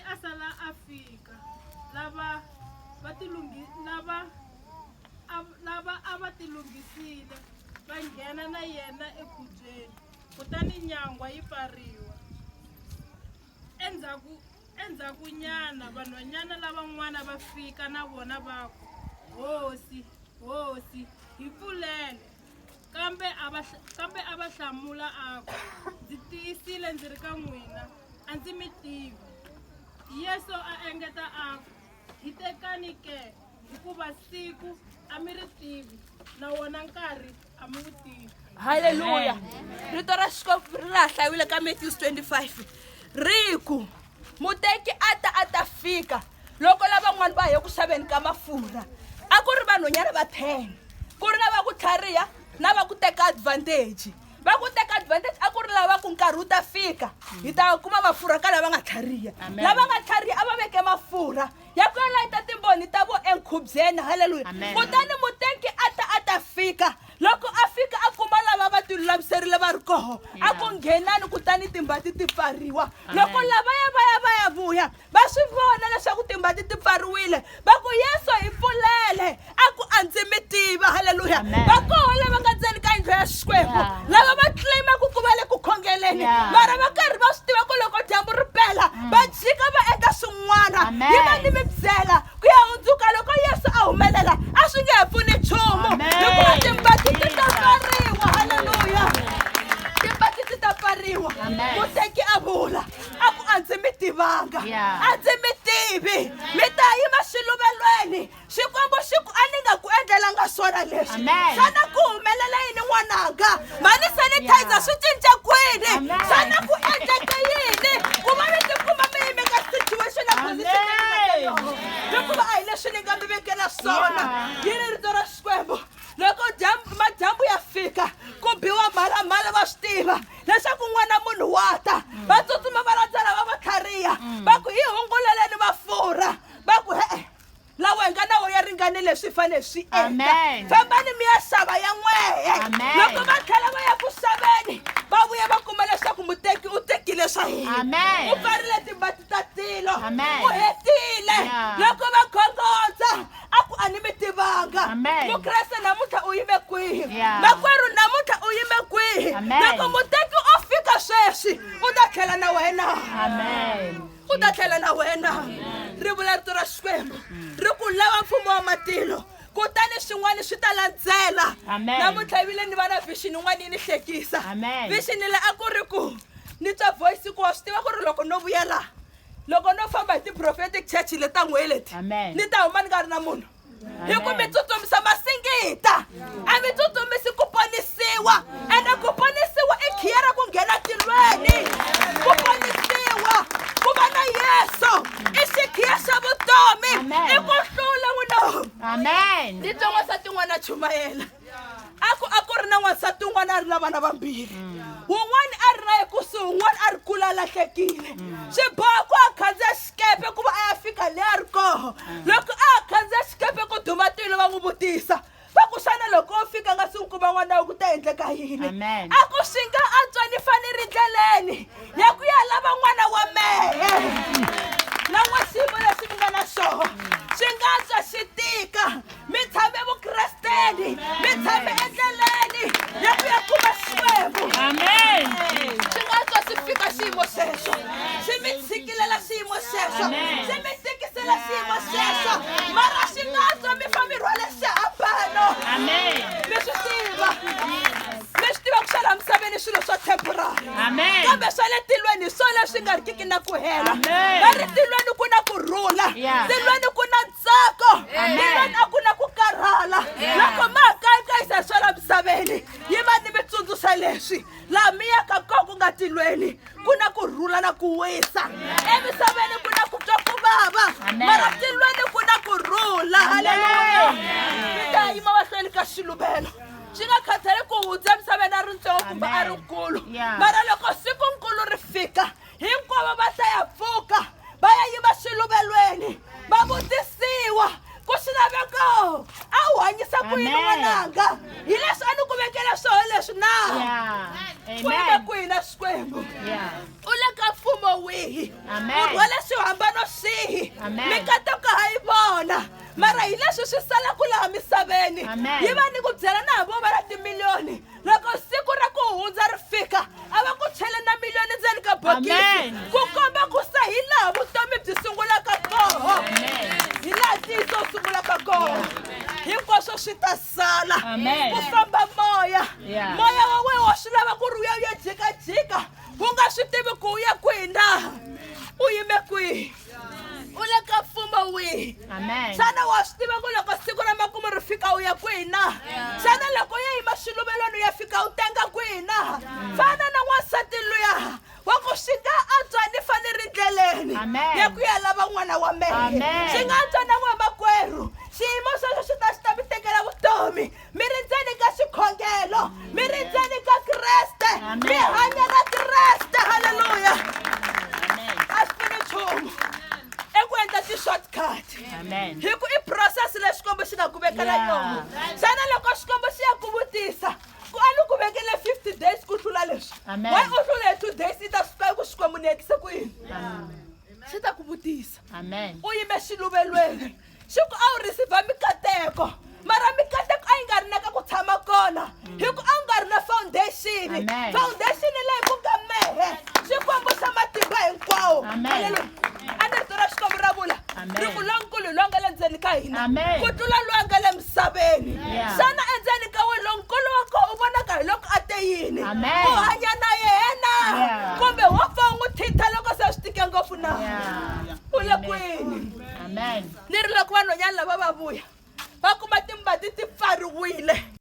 asala Afrika lava avatilungisile va nghena na yena ekhubyeni kutani nyangwa yi pfariwa. Endzhaku nyana vanhwanyana lavan'wana va fika na vona va ku, hosi hi pfulele. Kambe a va hlamula a ku, ndzi tiyisile ndzi ri ka n'wina a ndzi mi tivi. Yesu a engeta a ku, hi tekani ke hikuva siku a mi ri tivi na wona nkarhi a mi wu tivi. Haleluya. Rito ra Xikwembu ri hlayiwile ka Matthew 25 riku muteki ata fika loko lavan'wana va ye ku xaveni ka mafurha a ku ri vanhwanyana va 10 ku ri na va ku tlhariha na va ku teka advantage. Va ku teka advantage a ku ri lava ku nkarhi wu ta fika hi ta kuma mafurha ka lava nga tlhariha. Lava nga tlhariha a va veke mafurha ya ku layita timboni ta vo enkhubyeni. Haleluya. Kutani muteki ata fika loko a fika a kuma lava va tilulamiserile va ri koho a ku nghenani kutani timbati ti pfariwa. Loko lavaya va ya vuya va swi vona leswaku timbati ti pfariwile va ku Yesu hi pfulele a ku a ndzi mi tiva. Haleluya. Va koho lava nga ndzeni ka yindlu ya Xikwembu lava va claimaka ku va le ku khongeleni mara va karhi va swi tiva ku loko dyambu ri pela va jika va endla swin'wana. Yi va ni mi byela ku ya hundzuka loko Yesu a humelela a swi nge he pfuni nchumu hikuva timbati ti ta pfariwa. Haleluya. Timbati ti ta pfariwa. Muteki a vula a ku a ndzi mi tivanga a ndzi mi tivi mi ta yima xiluvelweni. Xikwembu xi ku a ni nga ku endlelanga swona leswi. Xana ku humelela yini n'wananga? Mani sanitizer swi cince kwini? Xana ku endleke yini ku va mi tikuma mi yime ka situation na position hikuva a hi leswi ni nga mi vekela swona. Yi ri rito ra Xikwembu loko madyambu ya fika ku biwa mhalamhala va swi tiva leswaku n'wana munhu wa ta va tsutsuma va landza lava va tlhariha va ku hi hunguleleni mafurha va ku la wenga na wo ya ringanile swi fanele swi endla. Fambani mi ya xava ya n'wehe. Loko va tlhela va ya ku xaveni va vuya va kuma leswaku muteki u tekile swa hina u pfarile timbati ta tilo u hetile. Loko va khongotsa a ku a ni mi tivanga. Mukreste namuntlha u yime kwihi? Makwerhu namuntlha u yime kwihi? Loko muteki u fika sweswi u ta tlhela na wena. U ta tlhela na wena. Ri vula rito ra Xikwembu ri ku lava mfumo wa matilo kutani swin'wana swi ta landzela. Namuntlha vile ni va na vision yin'wana yi ni hlekisa. Vision leyi a ku ri ku ni twa voice ku wa swi tiva ku ri loko no vuya laha loko no famba hi ti-prophetic church leta n'we leti ni ta huma ni nga ri na munhu hi ku mi tsutsumisa masingita a mi tsutsumisi ku ponisiwa ende ku ponisiwa i khiya ra ku nghena tilweni. Ku ponisiwa ku va na Yesu i xikhiya xa vutomi i ku hlula n'wina. Ni twa n'wansati n'wana chumayela a ku ri na n'wansati un'wana a ri na vana vambirhi wun'wana a ri na ye kusuhi wun'wana a ri kula a lahlekile. Swi boha ku a khandziya xikepe ku va a ya fika le a ri koho. Loko a khandziya xikepe ku duma tilo va n'wi vutisa va ku xana loko u fika nga si n'wi kuma n'wana ku ta endleka yini? A ku swi nga antswa ni fane ri ndleleni ya ku ya lava n'wana wa mehe na n'wasimo leswi mi nga na swona swi nga antswa xi tika mi tshame vukresteni mi tshame endleleni ya ku ya kuma Xikwembu. Swi nga antswa swi fika xiyimo xexo swi mi tshikilela xiyimo xexo swi mi tikisela xiyimo xexo mara swi nga antswa mi fa mi rhwale xihambano. Mi swi tiva ku xa laha misaveni swilo swa temporary kambe swa le tilweni hi swona leswi nga rikiki na ku hela. Va ri tilweni ku na kurhula tilweni ku na ntsako tilweni a ku na ku karhala. Loko ma hakayisa swa laha misaveni yi va ni mi tsundzuxa leswi laha mi yaka kona ku nga tilweni ku na kurhula na ku wisa. Emisaveni ku na ku twa ku vava mara tilweni ku na kurhula. Haleluya. Mi ta yima mahlweni ka xiluvelo swi nga khathaleki ku hundza emisaveni a ri ntsongo kumbe a ri nkulu mara loko sikunkulu ri fika hinkwavo va ta ya pfuka va ya yiva xiluvelweni va vutisiwa ku xilaveko a wu hanyisa ku yini n'wananga hi leswi a ni ku vekela swona leswi na ku yime kwihi na Xikwembu u le ka mfumo wihi Amen. u rhwele swihambano swihi Amen. mikateko ha yi vona mara hi leswi swi salaku laha misaveni Amen. yi va ni ku byela na hambi wo va na timiliyoni loko siku ra ku hundza ri fika a va ku chele na miliyoni ndzeni ka bokisi Amen. ku komba ku sa hi laha vutomi byi sungulaka koho Amen. hi laha ntiyiso wu sungulaka koho hinkwaswo swi ta sala Amen. ku famba moya Yeah. moya wa wena wa swi lava ku ri u ya u ya jikajika u nga swi tivi ku u ya kwihi na u yime kwihi u le ka mfumo wihi Amen. xana wa swi tiva ku loko siku ra makumu ri fika u ya kwihi na xana loko u ya yima xiluvelweni u ya fika u tenga kwihi na fana na n'wansati luya wa ku swi nga antswa ni fane ri ndleleni Amen. ya ku ya lava n'wana wa mehe Amen. swi nga antswa na n'wamakwerhu xiyimo xexo xi ta mi tekela vutomi mi ri ndzeni ka xikhongelo mi ri ndzeni ka kreste Amen. mi hanya na kreste halleluya Amen. a swi pfuni nchumu eku endla ti-shortcut Amen. hi ku i process leyi xikombo xi nga ku vekela Yeah. yona xana loko xikombo xi ya ku vutisa ku a ni ku vekele 50 days ku tlula leswi Amen. why u tlule hi 2 days i ta swi tiva ku xikwembu ni yekise ku yini xi ta ku vutisa Amen. u yime xiluvelweni xi ku a wu receive mikateko mara mikateko a yi nga ri na ka ku tshama kona hi ku a wu nga ri na foundation Amen. foundation leyi ku nga mehe xikwembu xa matimba hinkwawo Amen. Hallelujah. a ni rito ra xikwembu ra vula Amen. ri ku lonkulu lowu nga le ndzeni ka hina Amen. ku tlula lowu nga le misaveni Yeah. xana endzeni ka we lonkulu wa koho u vonaka hi loko a te yini Amen. u hanya na yena Yeah. kumbe wo pfa u n'wi thitha loko se swi tike ngopfu na Yeah. u le kwini Amen. ni ri loko vanhwanyana lava va vuya va kuma timbati ti pfariwile